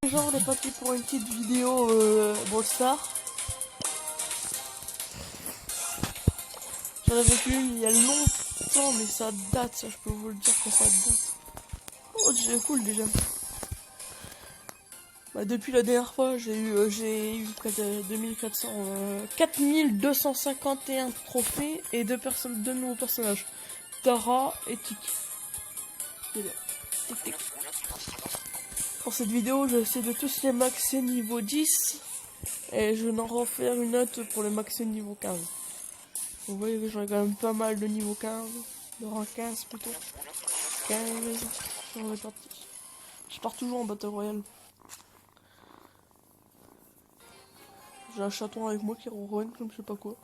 Genre on est parti pour une petite vidéo Brawl Stars. J'en avais vu une il y a longtemps, mais ça date, ça je peux vous le dire que ça date. Oh c'est cool déjà. Bah, depuis la dernière fois j'ai eu près de 2400 4251 trophées et deux nouveaux personnages, Tara et Tiki. Tic tic. Pour cette vidéo, je vais essayer de tous les maxer niveau 10 et je vais en refaire une autre pour les maxer niveau 15. Vous voyez que j'en ai quand même pas mal de niveau 15, de rang 15 plutôt. 15, on est parti. Je pars toujours en Battle Royale. J'ai un chaton avec moi qui ronronne comme je sais pas quoi.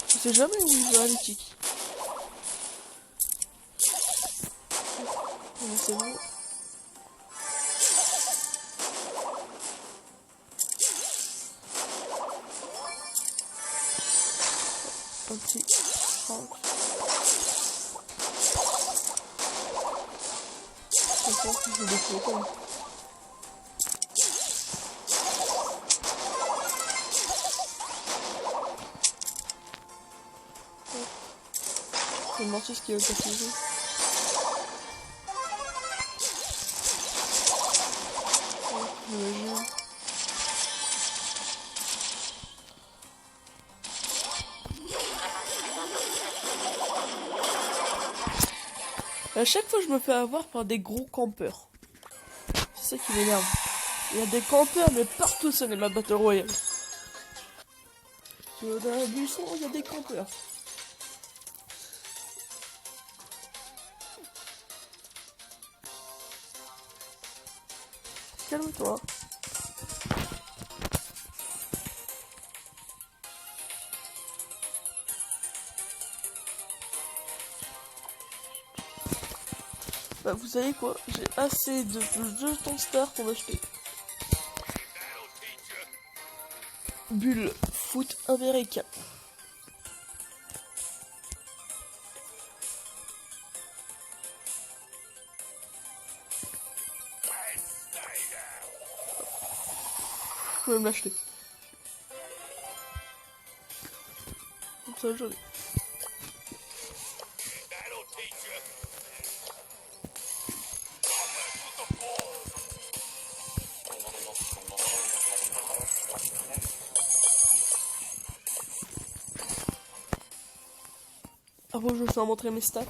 Je sais jamais où il va, les tics. C'est bon. Un petit Franck. Je pense que je vais défouler quand même. C'est le mortis qui va passer le jeu. À chaque fois je me fais avoir par des gros campeurs. C'est ça qui m'énerve. Il y a des campeurs mais partout ça n'est ma Battle Royale. Dans la buisson il y a des campeurs. Calme-toi. Bah vous savez quoi, j'ai assez de jetons stars pour m'acheter Bulle foot américain. Je peux même l'acheter. Comme ça je l'ai. Après je vais vous montrer mes stats.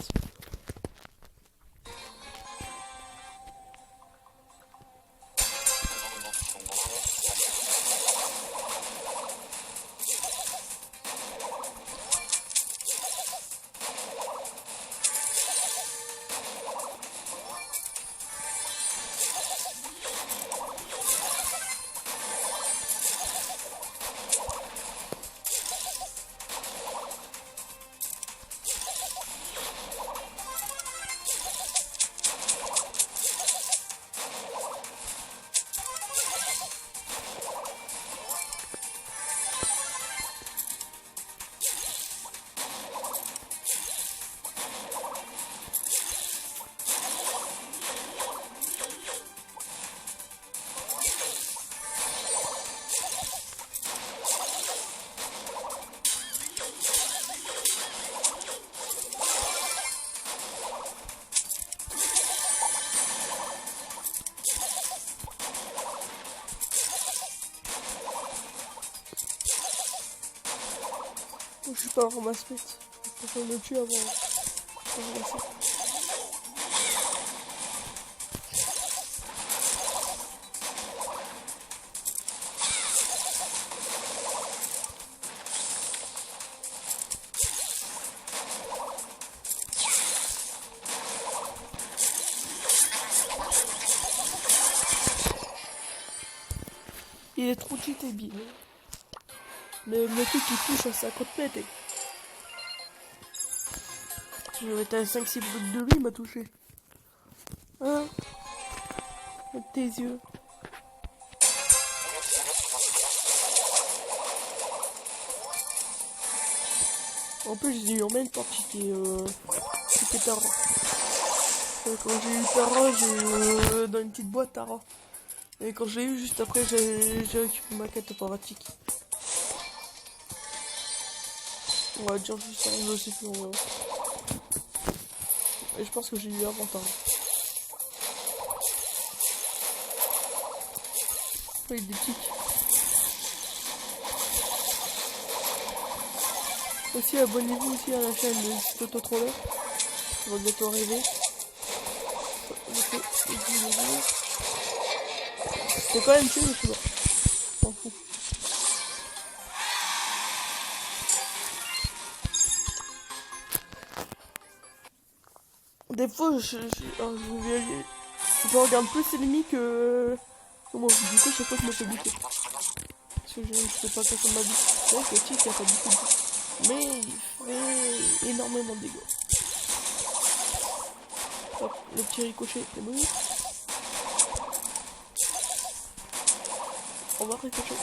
Je suis pas en ramasse-pète. Je préfère me tuer avant de ramasser. Il est trop cheaté, Bill. Le truc qui touche à 50 mètres. Je vais être à 5-6 blocs de lui, il m'a touché. Hein? Avec tes yeux. En plus, j'ai eu en même partie qui était Tara. Quand j'ai eu Tara, j'ai eu dans une petite boîte Tara. Et quand j'ai eu juste après, j'ai récupéré ma quête paratique. On va dire juste ça, je sais plus. Et je pense que j'ai eu avant Tara. Oui, des tics. Aussi, abonnez-vous aussi à la chaîne de Toto-Troller. Ça va bientôt arriver. C'est quand même chiant, je sais pas. M'en fous. Des fois, je regarde plus ennemis que moi. Du coup, chaque fois, je me fais buter. Parce que je sais pas quoi comme ma vie. C'est vrai que le tic, il a pas beaucoup de vie. Mais il fait énormément de dégâts. Hop, le petit ricochet, c'est bon. On va ricochet.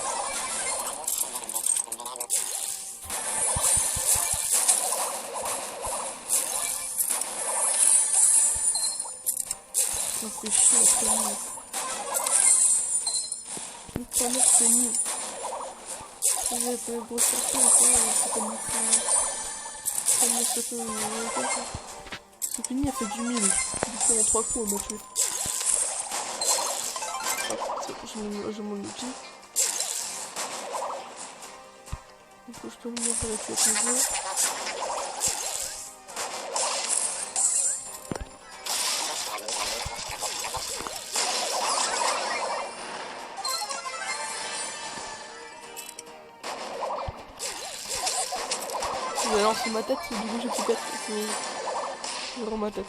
Ça fait chier, c'est nul. C'est nul. J'ai fait une grosse sortie, c'est comme ça. C'est fini, elle fait du 1000. Du coup, en 3 coups, on m'a tué. Hop, j'ai mon outil. Du coup, je peux venir avec le jeu. Je vais lancer ma tête, du coup j'ai plus tête. Je rends ma tête.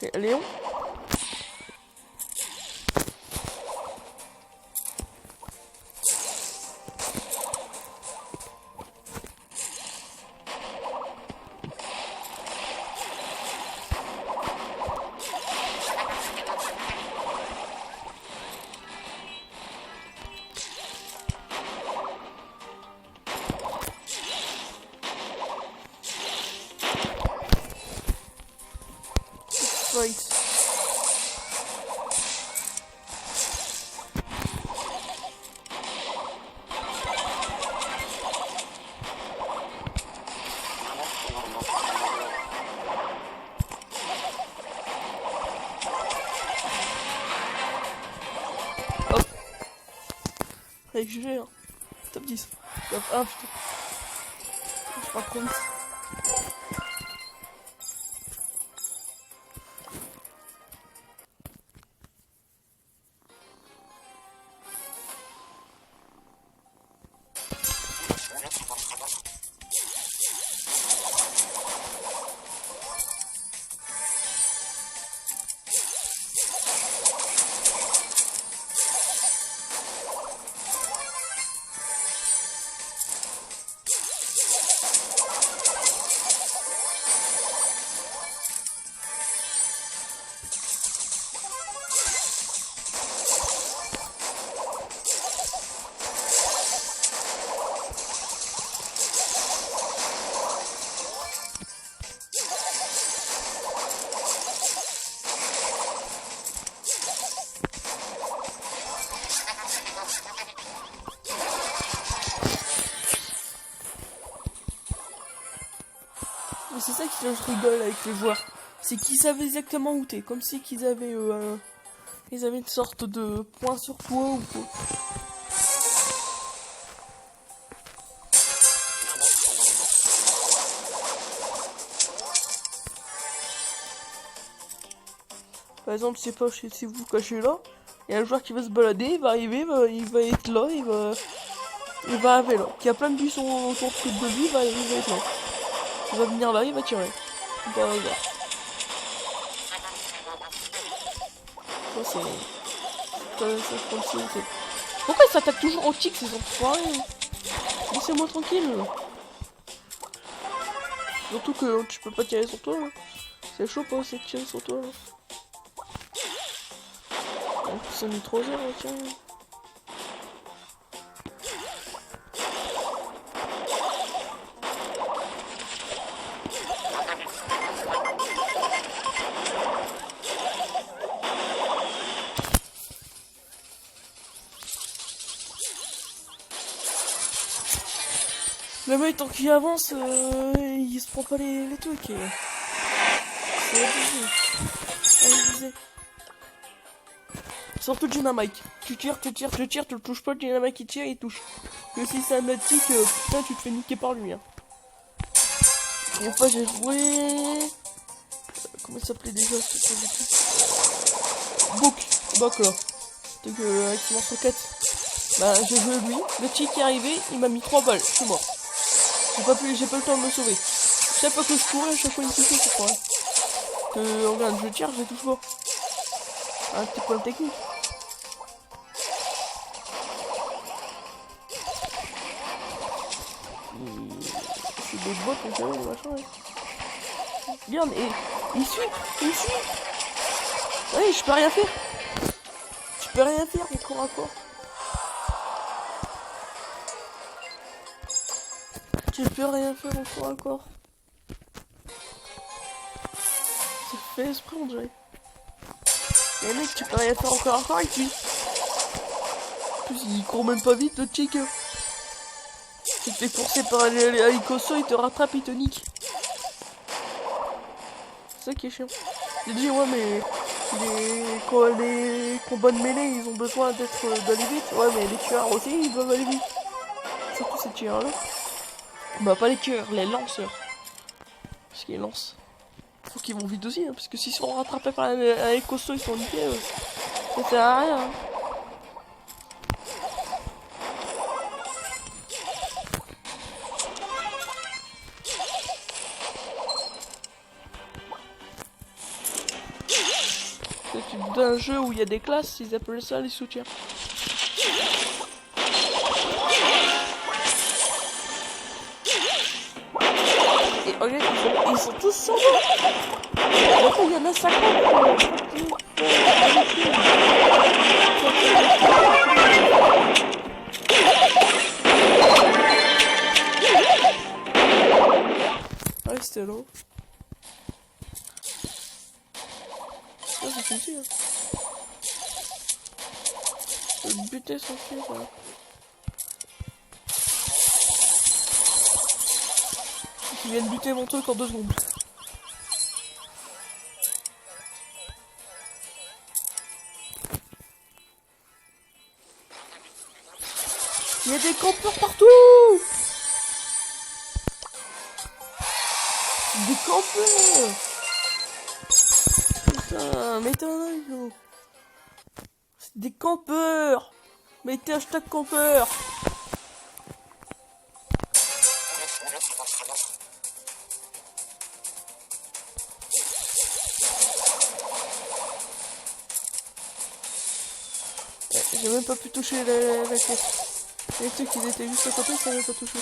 C'est Léon. Fight. Hop. Avec GG, hein. Top 10. Top 1, putain. Je crois trop vite. Mais c'est ça que je rigole avec les joueurs. C'est qu'ils savaient exactement où t'es. Comme si qu'ils avaient, ils avaient une sorte de point sur toi ou quoi. Par exemple, c'est pas si vous cachez là. Il y a un joueur qui va se balader, il va arriver, il va être là, il va arriver là. Il y a plein de buissons autour de lui, il va être là. Il va venir là, il va tirer. Par hasard. Toi, c'est... Pourquoi ils s'attaquent toujours au tic, ces enfoirés? Laissez-moi tranquille. Surtout que tu peux pas tirer sur toi. Hein. C'est chaud pas aussi de tirer sur toi. Hein. En plus, c'est trop zéro, tiens. Le mec, tant qu'il avance, il se prend pas les trucs. C'est abusé. Surtout Dynamite. Tu tires, tu le touches pas, le Dynamite qui tire, il touche. Que si c'est un autre tic, putain, tu te fais niquer par lui. Hein. Et fois, j'ai joué... Comment il s'appelait déjà Book là. C'était que avec son roquette. Bah, j'ai joué lui. Le tic est arrivé, il m'a mis 3 balles. Je suis mort. J'ai pas le temps de me sauver. Je sais pas que je courais à chaque fois une touche, je crois. Que, regarde, je tire, je les touche pas. Un petit point technique. C'est des bots, mais c'est des machins, ouais. Regarde, et il suit. Ouais, je peux rien faire. Je peux rien faire, au corps à corps. Tu peux rien faire au corps à corps. C'est fait esprit, on dirait. Et mec, tu peux rien faire au corps à corps avec lui. En plus, il court même pas vite, le chick. Tu te fais courser par les Icoso, il te rattrape, il te nique. C'est ça qui est chiant. J'ai dit, ouais, mais les combats de mêlée, ils ont besoin d'aller vite. Ouais, mais les tueurs aussi, ils doivent aller vite. Surtout ces tueurs-là. Bah, pas les tueurs, les lanceurs. Parce qu'ils lancent. Faut qu'ils vont vite aussi, hein, parce que s'ils sont rattrapés par les costauds, ils sont niqués. Ça sert à rien. Hein. C'est un jeu où il y a des classes, ils appellent ça les soutiens. Et regarde, ils sont tous sur moi. Après, il y en a 50. Ouais, c'était long. Ça, c'est facile. Hein. Je vais buter son pied, voilà. Il vient de buter mon truc en 2 secondes. Il y a des campeurs partout. Des campeurs. Putain, mais t'es un dingue. C'est des campeurs. Mettez hashtag campeur. J'ai même pas pu toucher la caisse. Les trucs qui étaient juste à côté, ça n'avait pas touché.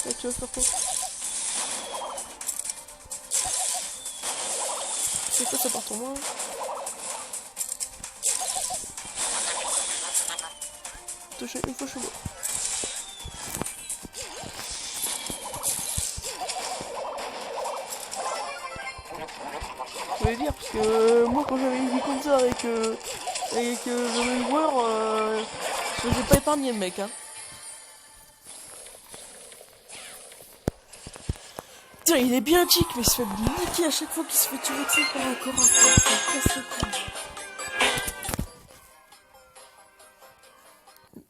Là, tu vas faire quoi? C'est quoi, ça part en moi? Touché une fois chez moi. Je voulais dire, parce que moi, quand j'avais une vie comme ça avec le même joueur, je faisais pas épargner le mec, hein. Tiens, il est bien chic, mais il se fait niquer à chaque fois qu'il se fait tirer dessus par un corps à corps.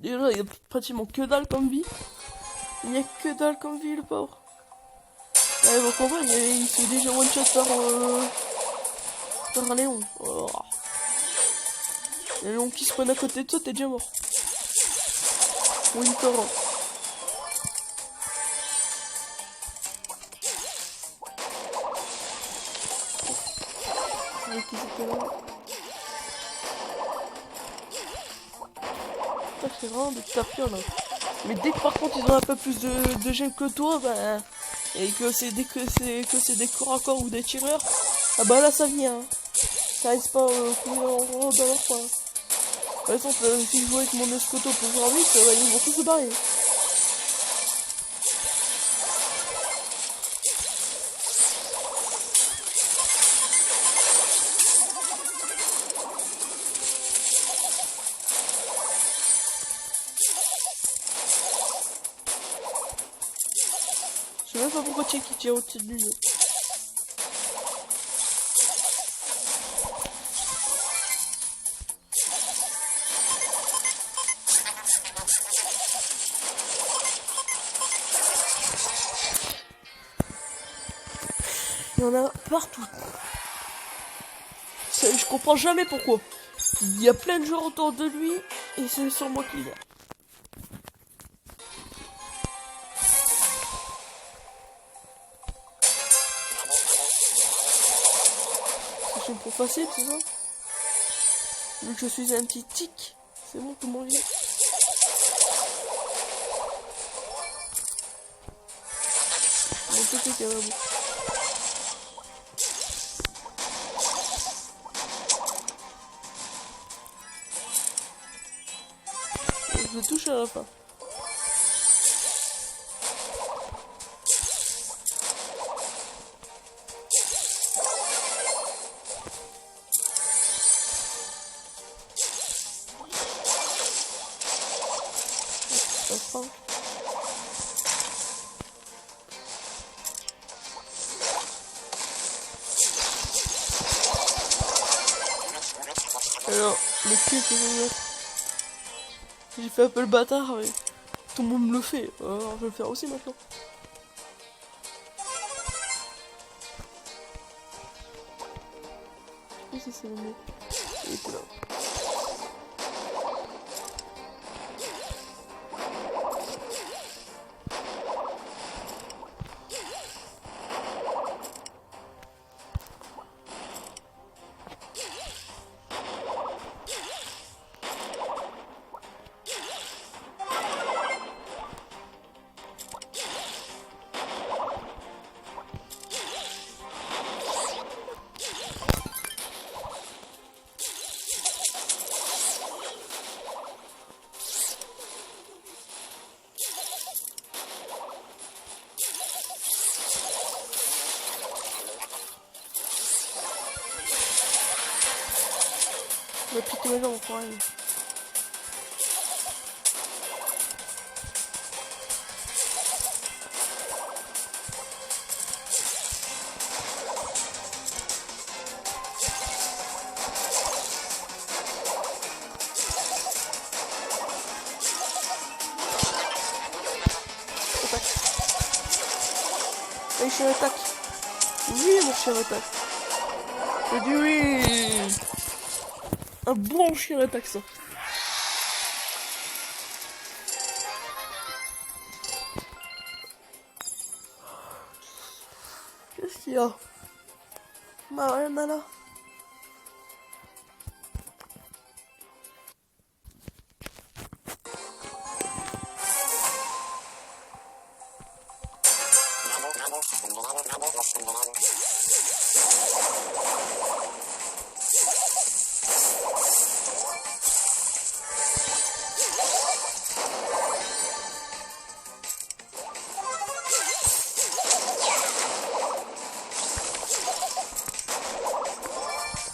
Déjà, il y a pratiquement que dalle comme vie. Il n'y a que dalle comme vie, le pauvre. Allez, mon combat, il se fait déjà one shot par un Léon. Oh. Le Léon qui spawn à côté de toi, t'es déjà mort. Ou une torrent. Qu'ils étaient là. attaques, c'est vraiment des tapions là. Mais dès que par contre ils ont un peu plus de gemme que toi, bah, et que c'est des corps à corps ou des tireurs, ah bah là ça vient. Hein. Ça risque pas couler dans leur coin. Par exemple, si je joue avec mon escoto pour jouer vite, ils vont tous se barrer. Je sais même pas pourquoi tu qui tire au-dessus de lui. Il y en a partout. Je comprends jamais pourquoi. Il y a plein de joueurs autour de lui et c'est sur moi qu'il est. C'est trop facile, c'est ça? Vu que je suis un petit tic, c'est bon, tout le monde vient. Mon petit tic, bon. Je le touche à la fin. Alors, le cul que je vais mettre. J'ai fait un peu le bâtard, mais tout le monde me le fait. Alors je vais le faire aussi maintenant. Je sais si c'est le mieux. Il était là. Je vais piquer mes jambes quand même. Allez, chien attaque. Oui, mon chien attaque. Je dis oui. Un bon chien attaque ça. Qu'est-ce qu'il y a? Mariana là.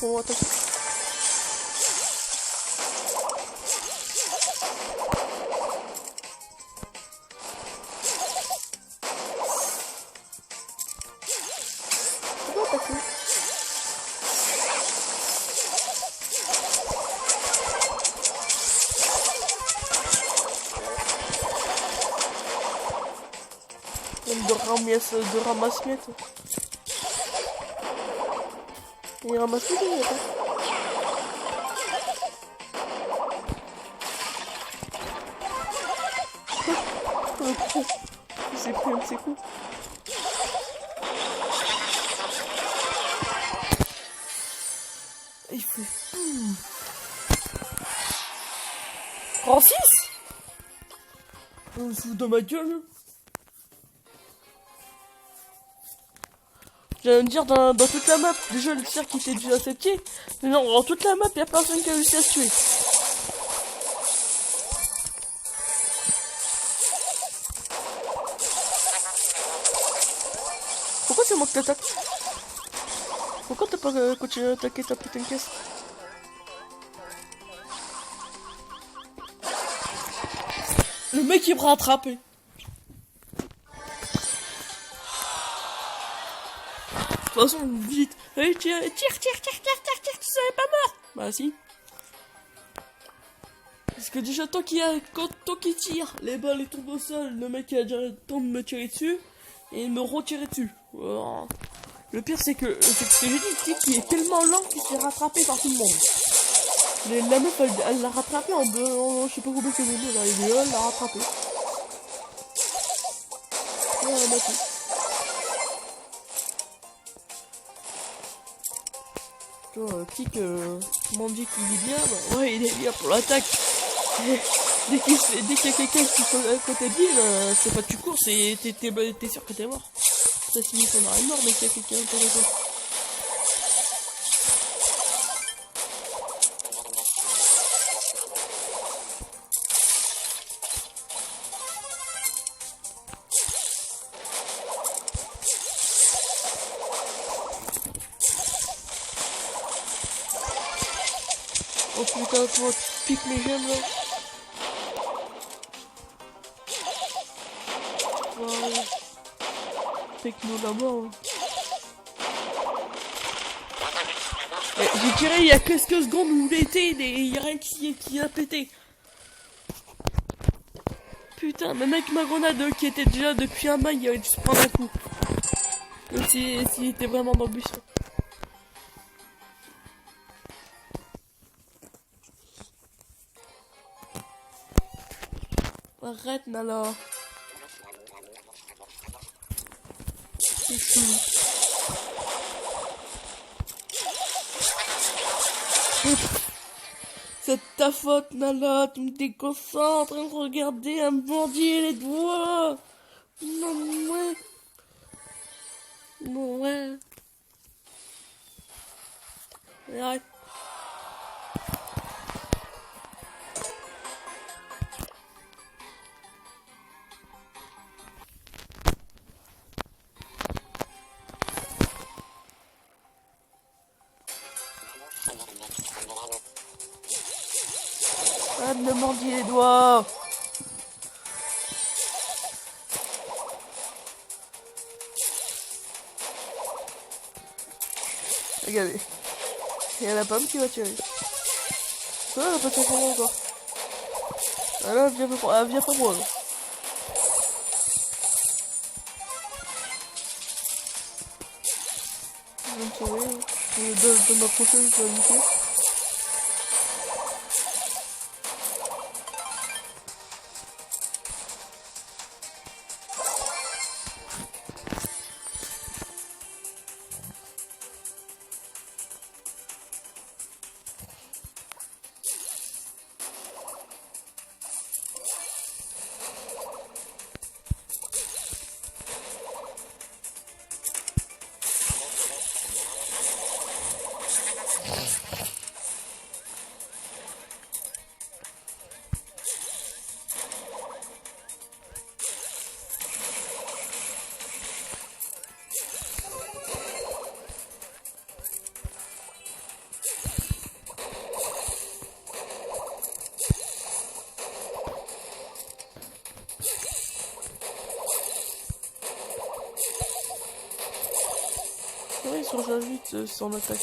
On va attaquer. On va attaquer. De ramasse-miettes. Il ramasse tout les miettes. Il s'est pris un de ses coups. Il fait... Francis? On se fout de ma gueule. J'allais me dire dans toute la map, déjà le tir qui était déjà à 7 pieds. Mais non, dans toute la map, y'a personne qui a réussi à se tuer. Pourquoi c'est moi qui t'attaque? Pourquoi t'as pas continué à attaquer ta putain de caisse? Le mec il me rattrapé. De toute façon, vite. Allez, tire, tu serais pas mort. Bah si. Parce que déjà, tant qu'il tire, les balles tombent au sol, le mec il a déjà le temps de me tirer dessus et il me retirer dessus. Oh. Le pire, c'est que ce que j'ai dit, qui est tellement lent qu'il s'est rattrapé par tout le monde. La meuf, elle l'a rattrapé en je sais pas combien de secondes, elle l'a rattrapé. Ouais, elle m'a tué. Tu vois, Kik, Mandy qui dit bien, bah ouais, il est bien pour l'attaque. Dès qu'il y a quelqu'un qui est à côté de lui, c'est pas que tu cours, t'es sûr que t'es mort. Ça finit qu'on aurait mort dès qu'il y a quelqu'un à côté de toi. Oh putain, toi, tu piques mes gemmes là. Ouais. Pique-nous la mort. J'ai tiré il y a quelques secondes où il était, il y a rien qui a pété. Putain, même avec ma grenade qui était déjà depuis un bail, il aurait dû se prendre un coup. Comme s'il était vraiment dans le buisson. Arrête, Nala. C'est chou. C'est ta faute, Nala. Tu me déconcentres en train de regarder un bandit les doigts. Non, ouais. Non, ouais. Arrête. Arrête de me mordiller les doigts. Regardez. Il y a la pomme qui va tirer. Ça, elle a pas tiré pour moi encore. Ah là, viens pas moi. Là. Je vais me sauver. De ma prochaine, je vais lutter. Ouais, ils sont déjà vite sans attaque.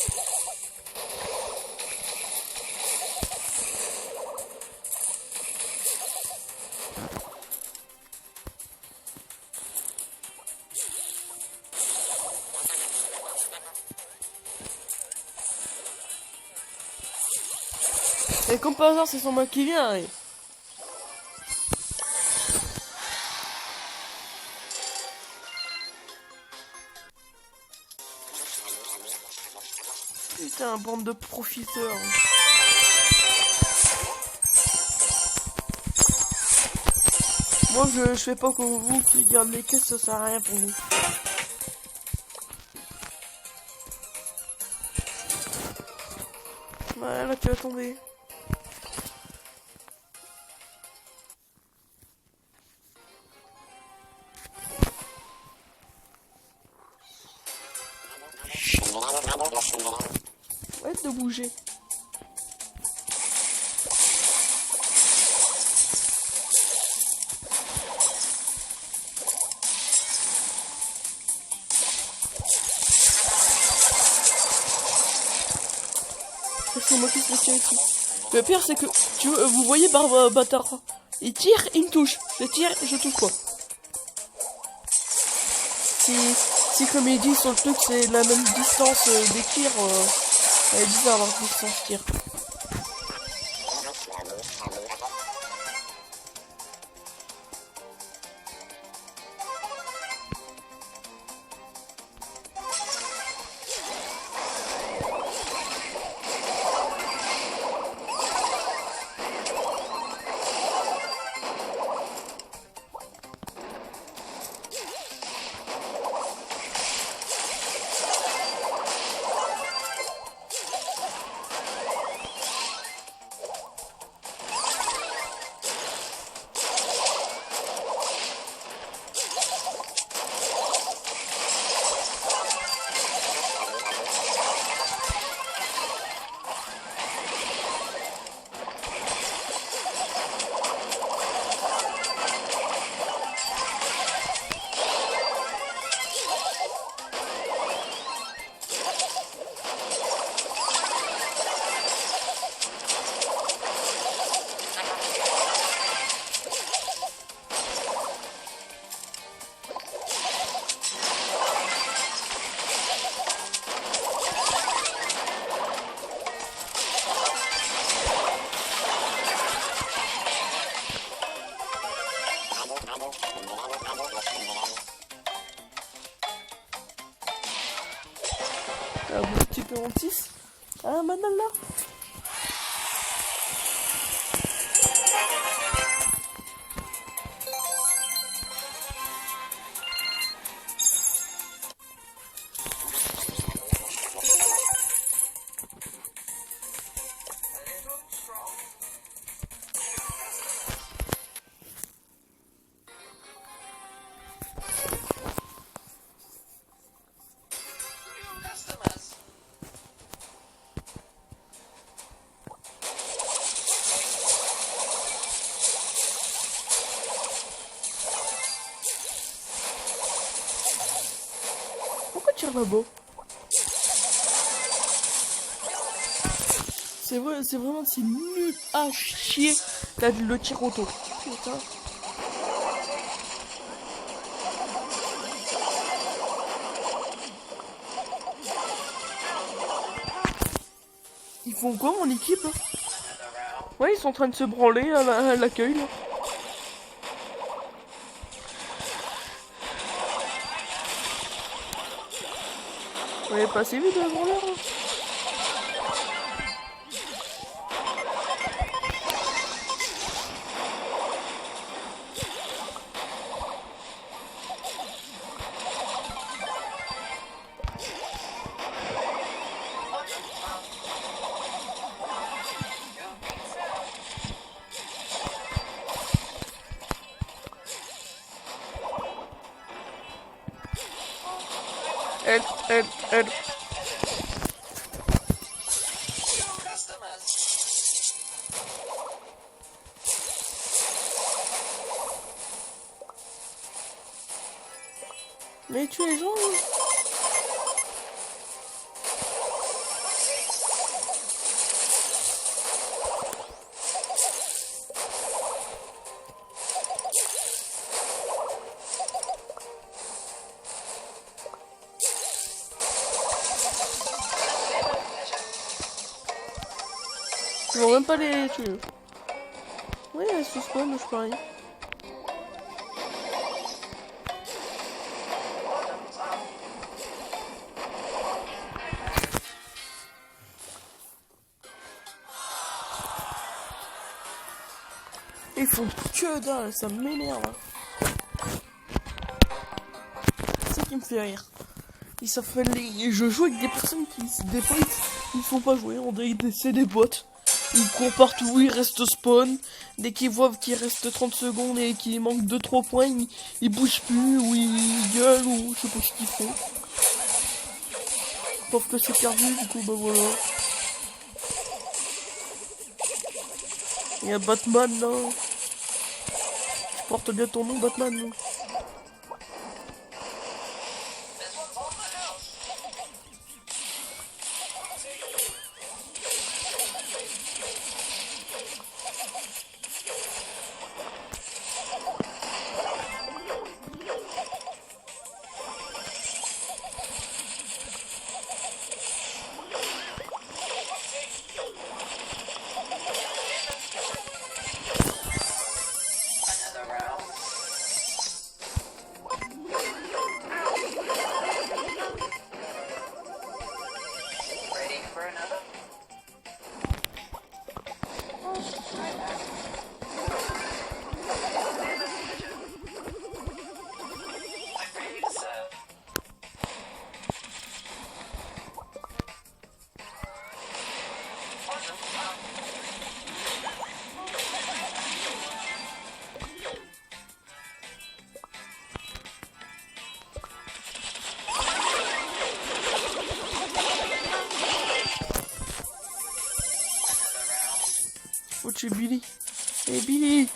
Et comme par hasard, c'est son mec qui vient. Et... Putain, bande de profiteurs. Moi je fais pas comme vous qui gardent les caisses, ça sert à rien pour nous. Voilà, tu vas tomber. Arrête de bouger. C'est moi qui se tire ici. Le pire c'est que vous voyez par bâtard. Il tire, il me touche. Je tire, je touche pas. Si comme il dit sur le truc c'est la même distance des tirs, elle est bizarre leur distance tir. Un petit peu en 6. Ah, madame là. Pourquoi tu tires là-bas? C'est vrai, c'est vraiment c'est nul à chier. T'as le tir auto. Putain. Ils font quoi mon équipe là? Ouais, ils sont en train de se branler à l'accueil là. Ouais, pas assez vite la branleur là. Aide. Mais tu les gens. Ils vont même pas les tuer. Oui, elles se spawn, je parie. Ils font que dalle, ça m'énerve. me fait rire. Et ça fait je joue avec des personnes qui, des fois, ils font pas jouer, on dirait que c'est des bots. Ils courent partout, ils restent spawn. Dès qu'ils voient qu'il reste 30 secondes et qu'il manque 2-3 points, ils bougent plus, ou ils gueulent, ou je sais pas ce qu'ils font. Sauf que c'est perdu, du coup, bah voilà. Il y a Batman là. Tu portes bien ton nom, Batman, non? Oh, c'est Billy. Hey Billy!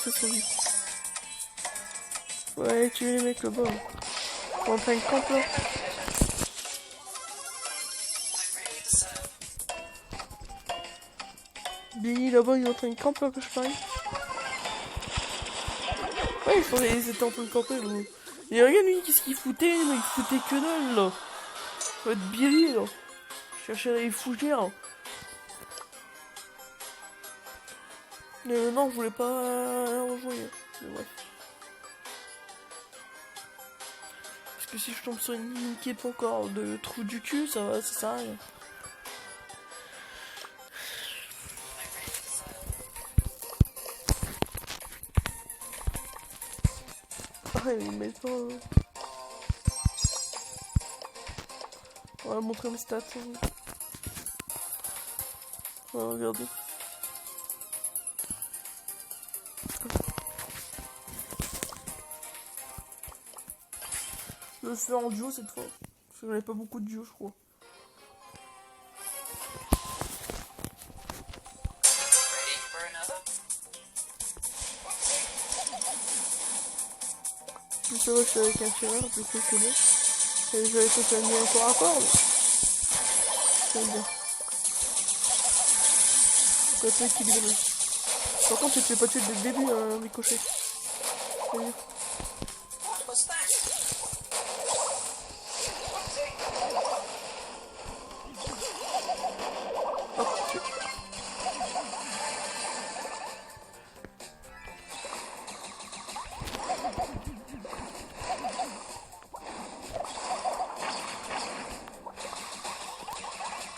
C'est son vie. Ouais, tu es les mecs là-bas. T'es en train de camper là. Billy là-bas, il est en train de camper là que je parie. Ouais, ils étaient en train de camper là. Et regarde lui, qu'est-ce qu'il foutait? Il foutait que dalle là. Ça va être Billy là. Chercher les fougères. Mais non, je voulais pas rejouer. Mais bref. Parce que si je tombe sur une équipe encore de trou du cul, ça sert à rien. Ah, ils mettent pas. On va montrer mes stats. On va regarder. Je vais le faire en duo cette fois. Parce que j'avais pas beaucoup de duo, je crois. Plus ça va, je suis avec un tireur, plus c'est bon. Et j'avais fait ça mis encore à corps, mais c'est bien. Faut être équilibré. Par contre, tu te fais pas tuer dès le début, un ricochet. C'est bien.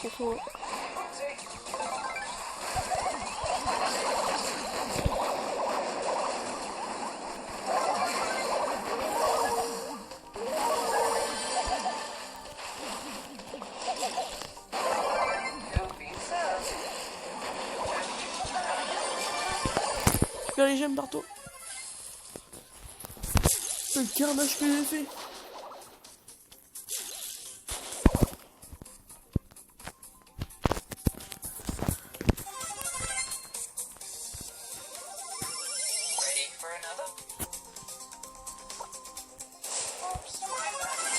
Pourquoi? Regarde les gemmes partout. Le carnage que j'ai fait.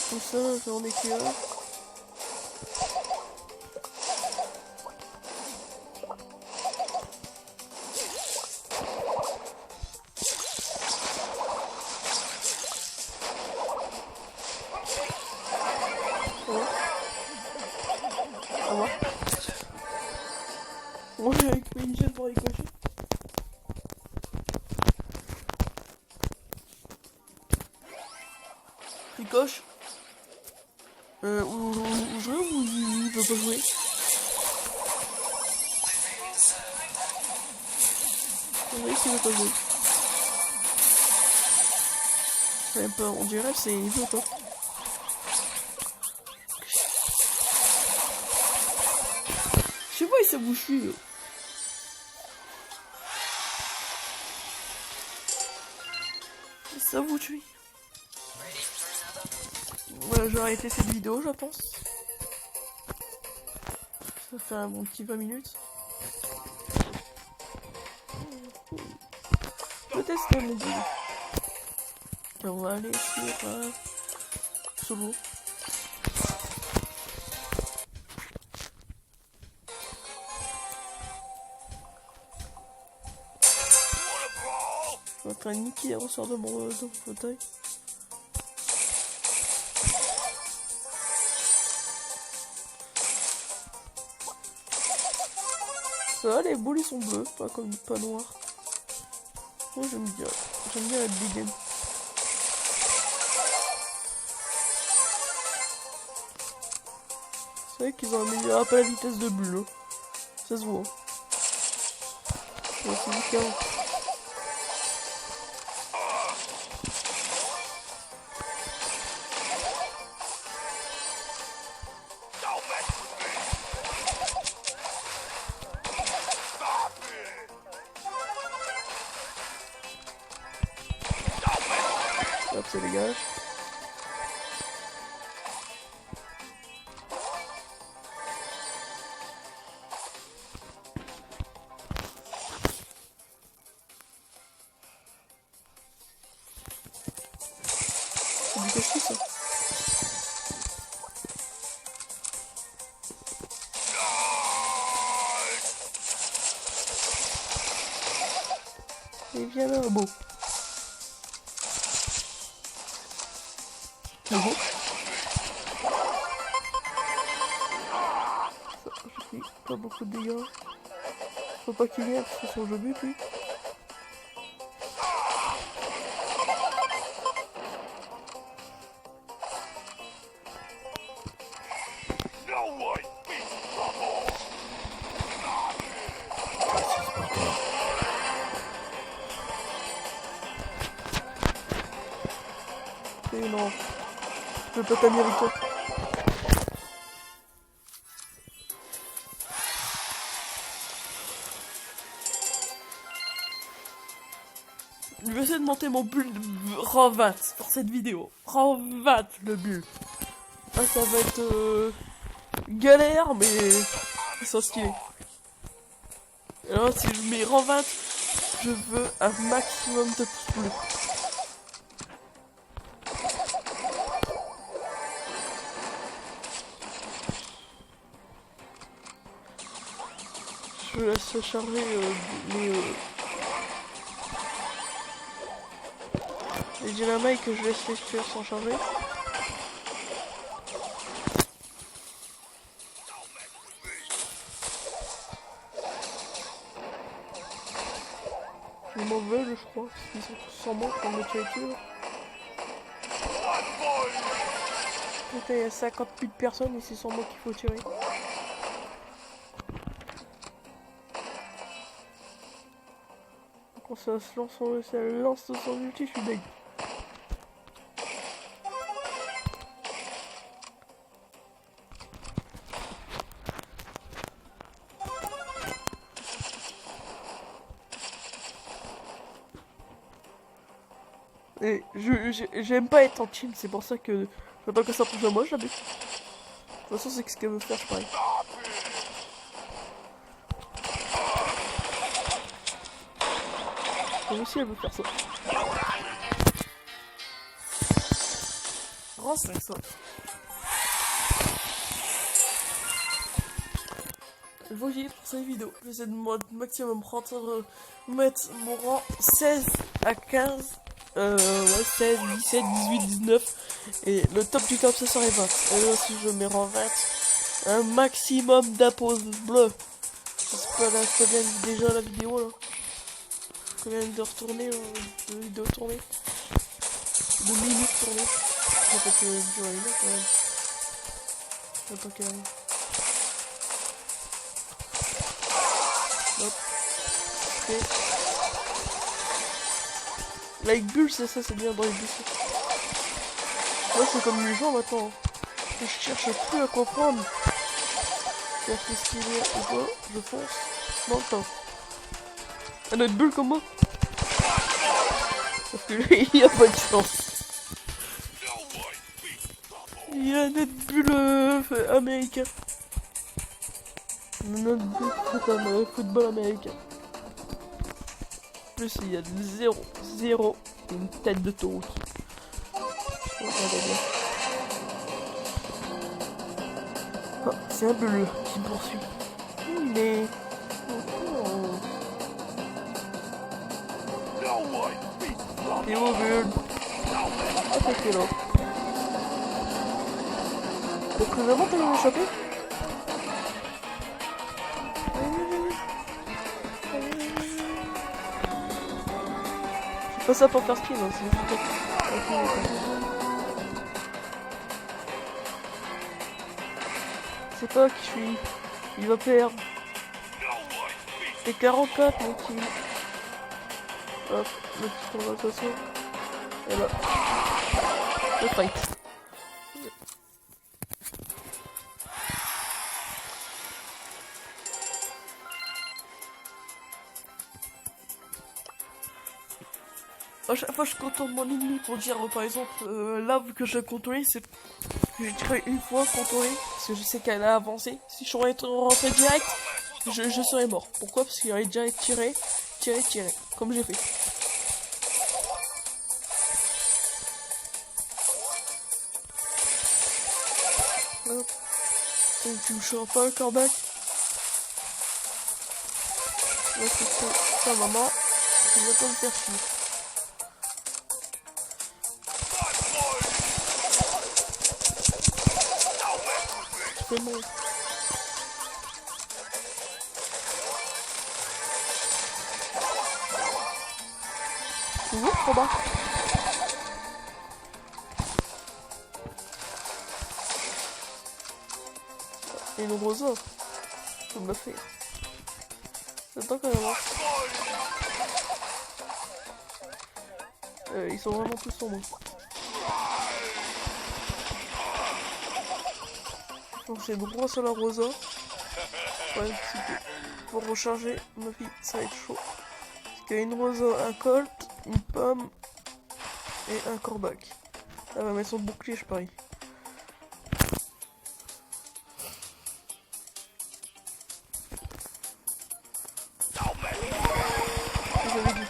Tout ça, j'en ai que un. Au revoir. Moi j'ai récupéré une gemme pour les cocher. Ricoche. Ou jouer ou il veut pas jouer? Oui, il veut pas jouer. J'ai peur, on dirait que c'est il veut pas. Je sais pas, il s'est bouché. Ça vous tue. Ouais, je vais arrêter cette vidéo, je pense. Ça fait un bon petit 20 minutes. Peut-être que me dit. On va aller sur solo. Je suis en train de niquer les ressorts de mon fauteuil. Ça va, les boules ils sont bleus, pas noirs. Moi j'aime bien la big game. C'est vrai qu'ils ont amélioré un peu la vitesse de bulle. Ça se voit. Ouais, c'est différent. Hop, ça dégage. C'est du cache ça. Et bien là, beau. C'est beau. J'ai pris pas beaucoup de dégâts. Faut pas qu'il vienne parce que son jeu but lui. Et non, je peux pas t'amener avec toi. Je vais essayer de monter mon bulle rang 20 pour cette vidéo. Rang 20 le bulle. Ah, ça va être galère, mais c'est stylé. Et alors, si je mets rang 20, je veux un maximum de pouces bleus. Je laisse charger les dynamites que je laisse les tueurs sans charger. Ils m'en veulent, je crois, parce qu'ils sont tous sans moi pour me tuer dessus. Putain, il y a 50 000 personnes et c'est sans moi qu'il faut tirer. Quand ça lance son ulti, je suis deg. Et j'aime pas être en team, c'est pour ça que j'attends que ça touche à moi, j'habite. De toute façon, c'est ce qu'elle veut faire, je parie. Moi aussi, elle veut faire ça. Rang 5, ça. Voyez pour cette vidéo, j'essaie de maximum mettre mon rang 16 à 15. Ouais, 16, 17, 18, 19. Et le top du top, ça serait 20. Et là, si je mets rang 20, un maximum d'impôts bleus. J'espère que ça vient déjà la vidéo là. Combien de retourner, de vidéos tournées, de minutes tournées. Je vais peut-être durer une heure quand même. Attends qu'elle arrive. Hop. Ok. Like bulle, c'est ça, c'est bien dans les bulles. Moi, c'est comme les gens maintenant. Je cherche plus à comprendre. Qu'est-ce qu'il est ou quoi? Je fonce dans le temps. Un autre bulle comme moi. Parce que lui, il a pas de chance. Il y a un autre bulle américain. Un autre bulle football américain. Plus il y a 0 et une tête de taureau. Oh, c'est un bulle qui me poursuit. Mais... T'es où, bulle? Ah, t'es là. Donc vraiment t'as eu échappé? Je fais pas ça pour faire ski, non, c'est juste... C'est pas qui je suis. Il va perdre. C'est 44 mon team. Hop, le petit conversation. Et là. Le fight. À chaque fois je contourne mon ennemi pour dire par exemple là vu que je l'ai contourné, c'est que j'ai tiré une fois contourné parce que je sais qu'elle a avancé. Si je serais rentré direct, je serais mort. Pourquoi? Parce qu'il aurait déjà tiré comme j'ai fait. Hop. Et tu me chantes pas le corbac. Là c'est ça maman. Tu vas pas me faire chier. C'est bon. Toujours trop bas. Et une rosa. Je me le faire. J'attends quand même. Ils sont vraiment tous sombres. Donc j'ai droit sur la rosa. Ouais, pour recharger ma fille, ça va être chaud. Parce qu'il y a une rosa, un colt, une pomme et un corbac. Elle va mettre son bouclier, je parie. J'avais dit.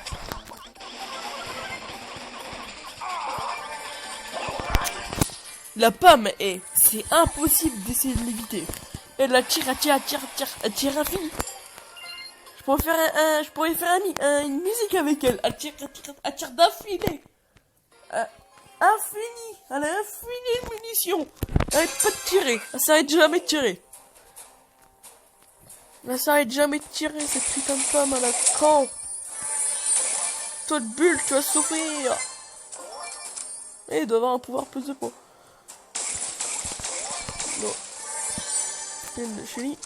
La pomme est... C'est impossible d'essayer de l'éviter. Elle la tire, elle tire infini. Je pourrais faire une musique avec elle. Elle tire d'affilée. Infini. Elle a infini de munitions. Elle arrête pas de tirer. Elle s'arrête jamais de tirer. Elle s'arrête jamais de tirer, cette putain de pomme à la con. Toi de bulle, tu vas souffrir. Et il doit avoir un pouvoir plus de poids. Non. Une de chenille.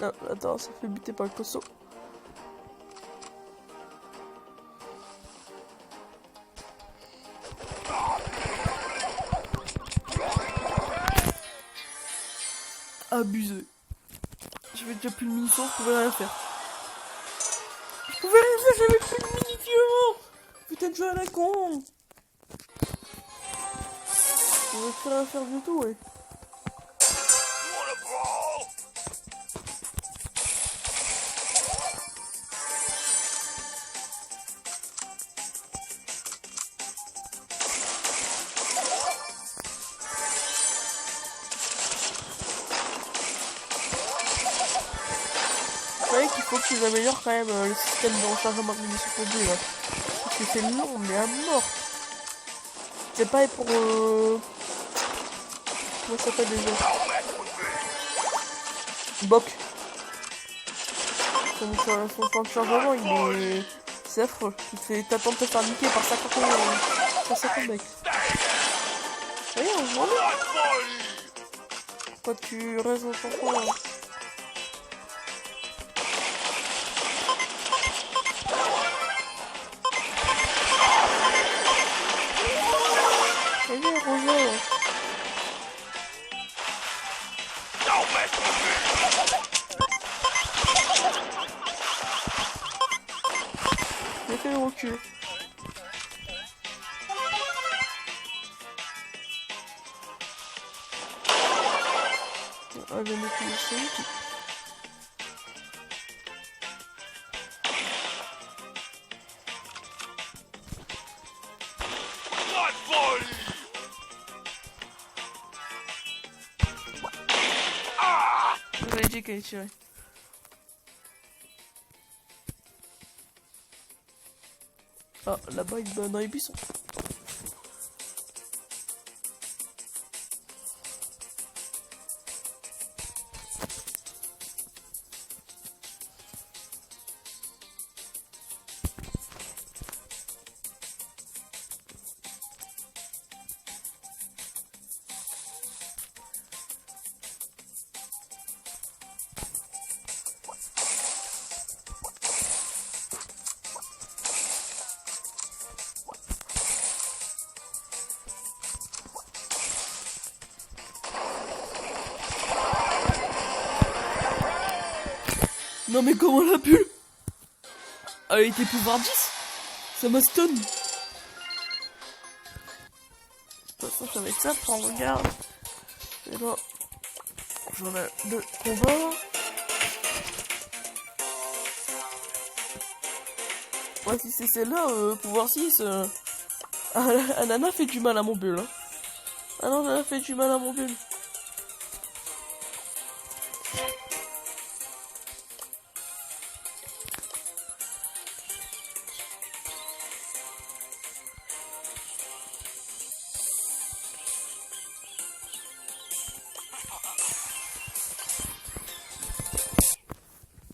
Non, attends, ça fait buter par le costaud. Abusé. J'avais déjà plus de munitions, je pouvais rien faire. Je pouvais rien faire, j'avais plus de munitions. Putain de jeu à la con. Je vais plus rien faire du tout, ouais. Qu'il faut qu'ils améliorent quand même le système de rechargement de munitions pour lui là. Parce que c'est long mais à mort. C'est pareil pour comment ça s'appelle déjà? Boc. son temps de chargement, c'est affreux. T'attends de te faire niquer par 50 mecs. Voyez, on voit là. Quand tu restes dans ton coin. Voyez, Roger. J'ai fait le recul. Ah, je vais mettre le son. J'avais dit qu'elle est tirée. Ah, là-bas, il va dans les buissons. Non mais comment elle a pu? Elle était pouvoir 10. Ça m'a stun. De toute façon ça va être ça, prends regarde. Et là, j'en ai 2 combats. Ouais, si c'est celle-là, pouvoir 6, Anana fait du mal à mon bulle. Hein. Anana fait du mal à mon bulle.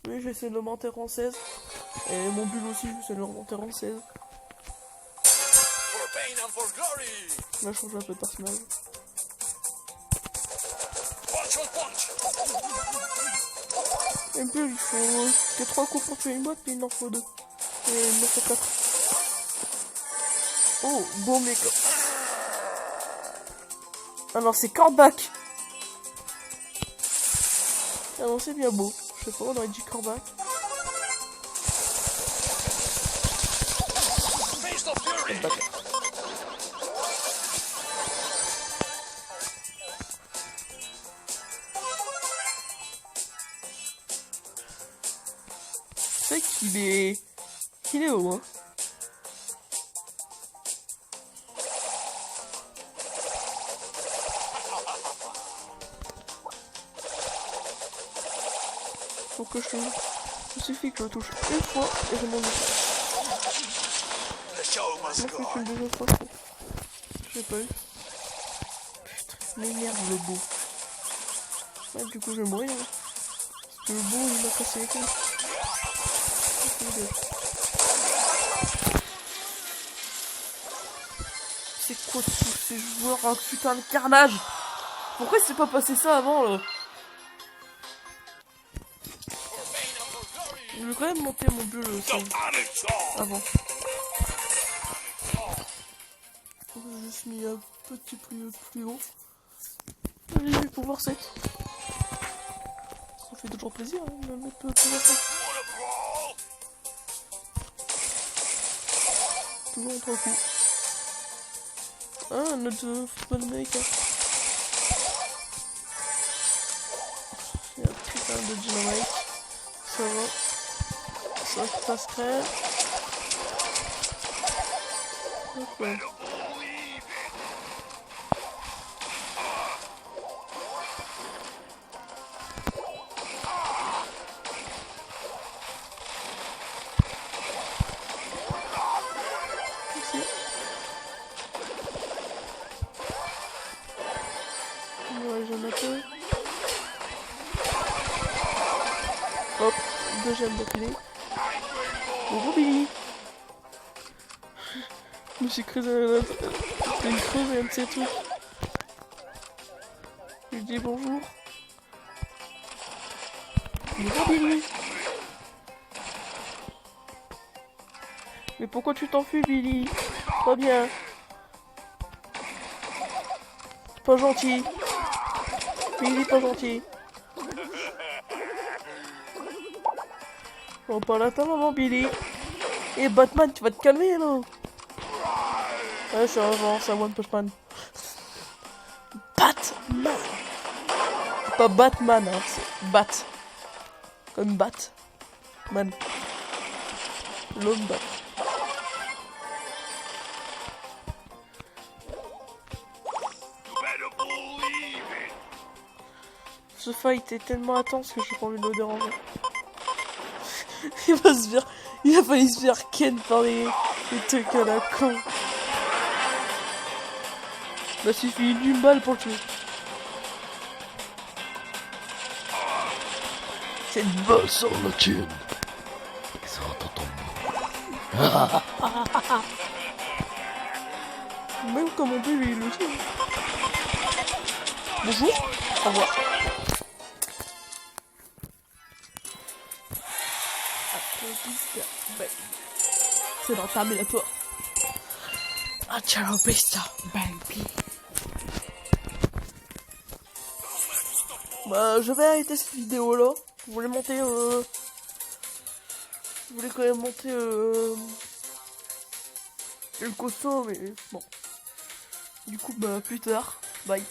Oui, j'essaie de le monter en 16. Et mon bulle aussi, j'essaie de le remonter en 16. Là, je change un peu de personnage. Un bulle, il faut que 3 coups pour tuer une boîte, mais il en faut 2. Et il en faut 4. Oh, bon mec. Ah non, c'est Corback. Ah non, c'est bien beau. Je sais pas, on aurait dit Corback. C'est qu'il est haut, hein. Faut que je... Il suffit que je le touche une fois et je m'en vais. Moi, c'est une deuxième fois. Je sais pas eu. Putain, m'énerve le beau. Ouais, du coup, je vais mourir. Hein. Parce que le beau, il m'a cassé les couilles. C'est quoi tous ces joueurs? Oh, putain, le carnage! Pourquoi il s'est pas passé ça avant, là? Je vais quand même monter mon bulle avant. J'ai juste mis un petit plus haut. Allez, je vais pouvoir 7. Ça fait toujours plaisir hein, de mettre pouvoir 7. Toujours en 3 coups. Ah, notre football américain. Il y a un putain de dynamite. Ça va. Ça se passerait. Okay. Merci. Ouais, j'en ai peu. Hop, de j'aime d'affilée. Bonjour Billy. Je me suis creusé une creuse et un de ces trucs. Je lui dis bonjour. Bonjour Billy. Mais pourquoi tu t'enfuis Billy? Pas bien. Pas gentil. Billy, pas gentil. On parle à ta maman Billy. Et Batman, tu vas te calmer là. Ouais, c'est un c'est One Punch Man. Batman. Pas Batman, hein, c'est Bat. Comme Bat. Man. L'homme Bat. Ce fight est tellement intense que j'ai pas envie de le déranger. Il a failli se faire ken par les trucs à la con. Il a suffi d'une balle pour le tuer. Cette balle sur la tienne. Ça va t'entendre. Même comme on peut lui le dire. Bonjour, au revoir. C'est dans Terminator. Ah, ciao, besta, baby. Bah, je vais arrêter cette vidéo là. Je voulais monter. Je voulais quand même monter. Le costaud, mais bon. Du coup, bah, plus tard. Bye.